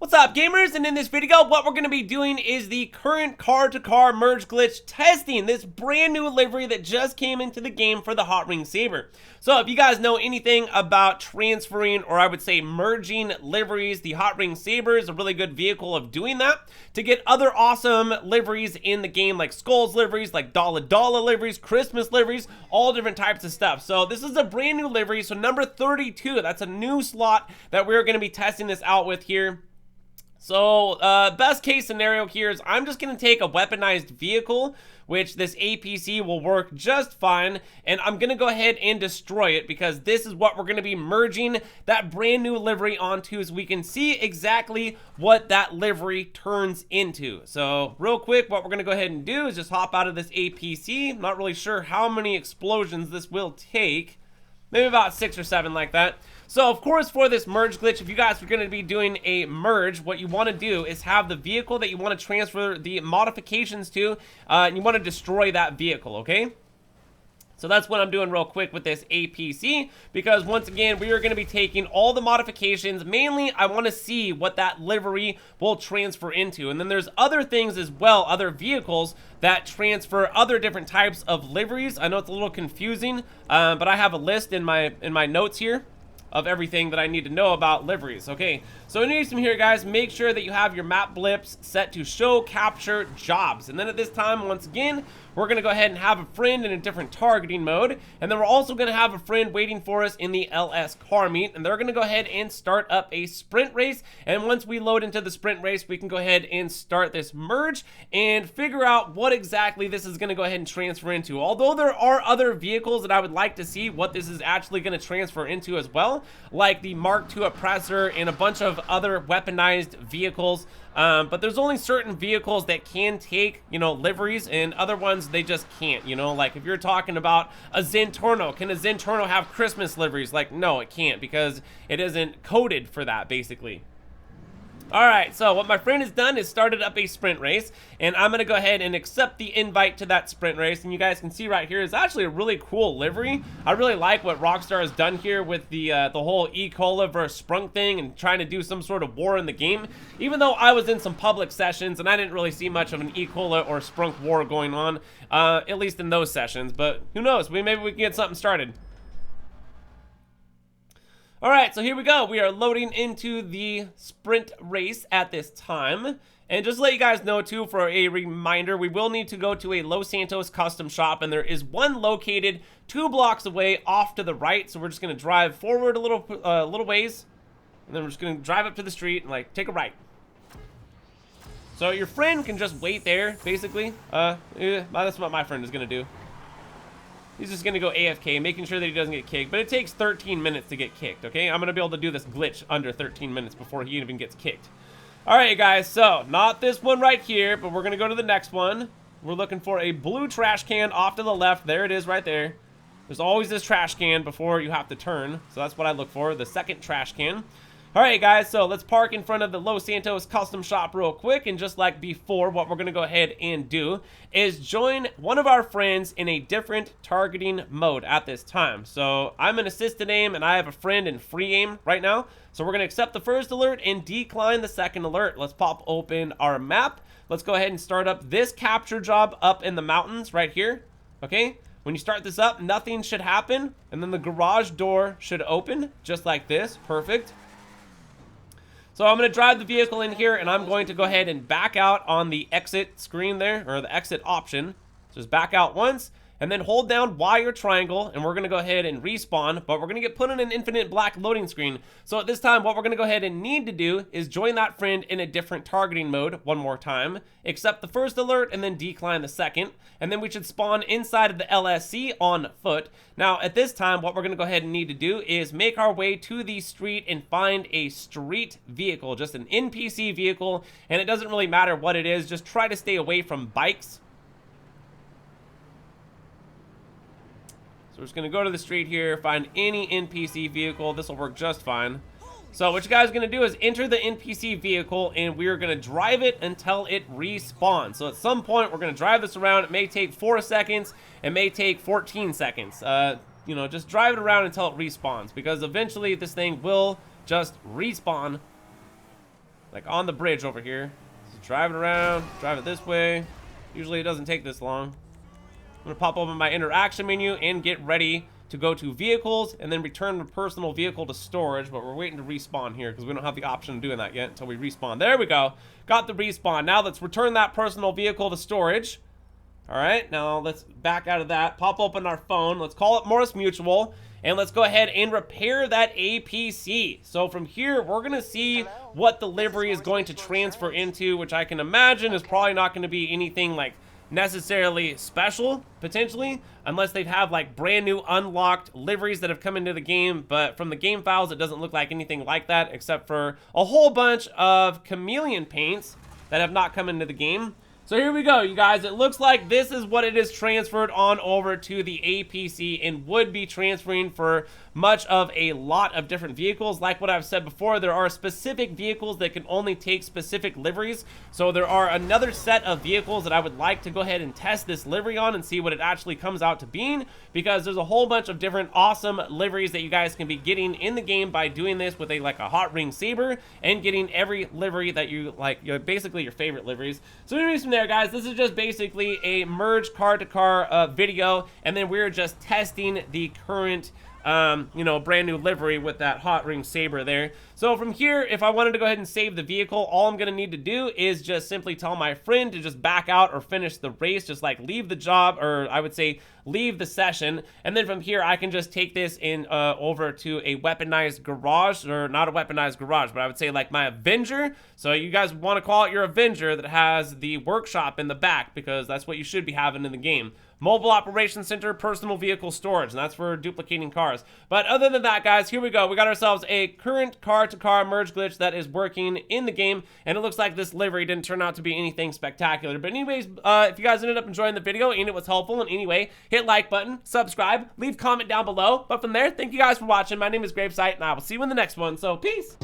What's up, gamers? And in this video, what we're going to be doing is the current car-to-car merge glitch testing this brand new livery that just came into the game for the Hot Wing Saber. So if you guys know anything about transferring, or I would say merging liveries, the Hot Wing Saber is a really good vehicle of doing that to get other awesome liveries in the game, like Skulls liveries, like Dollar liveries, Christmas liveries, all different types of stuff. So this is a brand new livery, so number 32, that's a new slot that we're going to be testing this out with here. So, best case scenario here is I'm just going to take a weaponized vehicle, which this APC will work just fine, and I'm going to go ahead and destroy it because this is what we're going to be merging that brand new livery onto, so we can see exactly what that livery turns into. So, real quick, what we're going to go ahead and do is just hop out of this APC. I'm not really sure how many explosions this will take. Maybe about 6 or 7 like that. So, of course, for this merge glitch, if you guys are going to be doing a merge, what you want to do is have the vehicle that you want to transfer the modifications to, and you want to destroy that vehicle, okay? So that's what I'm doing real quick with this APC, because once again, we are going to be taking all the modifications. Mainly, I want to see what that livery will transfer into. And then there's other things as well, other vehicles that transfer other different types of liveries. I know it's a little confusing, but I have a list in my notes here of everything that I need to know about liveries. Okay, so anyways from here, guys, make sure that you have your map blips set to show capture jobs. And then at this time, once again, we're gonna go ahead and have a friend in a different targeting mode. And then we're also gonna have a friend waiting for us in the LS car meet. And they're gonna go ahead and start up a sprint race. And once we load into the sprint race, we can go ahead and start this merge and figure out what exactly this is gonna go ahead and transfer into. Although there are other vehicles that I would like to see what this is actually gonna transfer into as well, like the Mark II oppressor and a bunch of other weaponized vehicles. But there's only certain vehicles that can take, you know, liveries, and other ones they just can't, you know. Like if you're talking about a Zentorno, can a Zentorno have Christmas liveries? Like, no, it can't, because it isn't coded for that, basically. Alright, so what my friend has done is started up a sprint race, and I'm going to go ahead and accept the invite to that sprint race. And you guys can see right here is actually a really cool livery. I really like what Rockstar has done here with the whole eCola versus Sprunk thing and trying to do some sort of war in the game. Even though I was in some public sessions and I didn't really see much of an eCola or Sprunk war going on, at least in those sessions. But who knows, maybe we can get something started. Alright, so here we go. We are loading into the sprint race at this time. And just to let you guys know too, for a reminder, we will need to go to a Los Santos custom shop, and there is one located 2 blocks away off to the right. So we're just going to drive forward a little ways, and then we're just going to drive up to the street and like take a right. So your friend can just wait there, basically. That's what my friend is going to do. He's just going to go AFK, making sure that he doesn't get kicked. But it takes 13 minutes to get kicked, okay? I'm going to be able to do this glitch under 13 minutes before he even gets kicked. All right, guys. So, not this one right here, but we're going to go to the next one. We're looking for a blue trash can off to the left. There it is right there. There's always this trash can before you have to turn. So that's what I look for, the second trash can. All right, guys, so let's park in front of the Los Santos custom shop real quick. And just like before, what we're going to go ahead and do is join one of our friends in a different targeting mode at this time. So I'm in assisted aim, and I have a friend in free aim right now. So we're going to accept the first alert and decline the second alert. Let's pop open our map. Let's go ahead and start up this capture job up in the mountains right here. Okay, when you start this up, nothing should happen. And then the garage door should open just like this. Perfect. So I'm going to drive the vehicle in here, and I'm going to go ahead and back out on the exit screen there, or the exit option. So just back out once, and then hold down Y or triangle, and we're going to go ahead and respawn, but we're going to get put in an infinite black loading screen. So at this time, what we're going to go ahead and need to do is join that friend in a different targeting mode one more time, accept the first alert, and then decline the second, and then we should spawn inside of the LSC on foot. Now, at this time, what we're going to go ahead and need to do is make our way to the street and find a street vehicle, just an NPC vehicle, and it doesn't really matter what it is. Just try to stay away from bikes. So we're just going to go to the street here, find any NPC vehicle. This will work just fine. So what you guys are going to do is enter the NPC vehicle, and we're going to drive it until it respawns. So at some point, we're going to drive this around. It may take 4 seconds. It may take 14 seconds. You know, just drive it around until it respawns, because eventually this thing will just respawn like on the bridge over here. Just drive it around, drive it this way. Usually it doesn't take this long. I'm gonna pop open my interaction menu and get ready to go to vehicles and then return the personal vehicle to storage, but we're waiting to respawn here because we don't have the option of doing that yet until we respawn. There we go. Got the respawn. Now let's return that personal vehicle to storage. All right, now let's back out of that. Pop open our phone. Let's call it Morris Mutual. And let's go ahead and repair that APC. So from here, we're going to see what the livery is going to transfer into, which I can imagine is probably not going to be anything like necessarily special, potentially, unless they've have like brand new unlocked liveries that have come into the game. But from the game files, it doesn't look like anything like that, except for a whole bunch of chameleon paints that have not come into the game. So here we go, you guys. It looks like this is what it is transferred on over to the APC and would be transferring for much of a lot of different vehicles. Like what I've said before, there are specific vehicles that can only take specific liveries. So there are another set of vehicles that I would like to go ahead and test this livery on and see what it actually comes out to being, because there's a whole bunch of different awesome liveries that you guys can be getting in the game by doing this with a hot ring saber and getting every livery that you like, basically your favorite liveries. So anyways, from there, guys, this is just basically a merge car-to-car video, and then we're just testing the current brand new livery with that hot ring saber there. So from here, if I wanted to go ahead and save the vehicle, all I'm going to need to do is just simply tell my friend to just back out or finish the race, just like leave the job, or I would say leave the session. And then from here, I can just take this in over to a weaponized garage, or not a weaponized garage, but I would say like my Avenger. So you guys want to call it your Avenger that has the workshop in the back, because that's what you should be having in the game. Mobile Operations Center, personal vehicle storage, and that's for duplicating cars. But other than that, guys, here we go. We got ourselves a current car-to-car merge glitch that is working in the game, and it looks like this livery didn't turn out to be anything spectacular. But anyways, if you guys ended up enjoying the video and it was helpful in any way, hit like button, subscribe, leave comment down below. But from there, thank you guys for watching. My name is GRAVESIGHT, and I will see you in the next one. So, peace!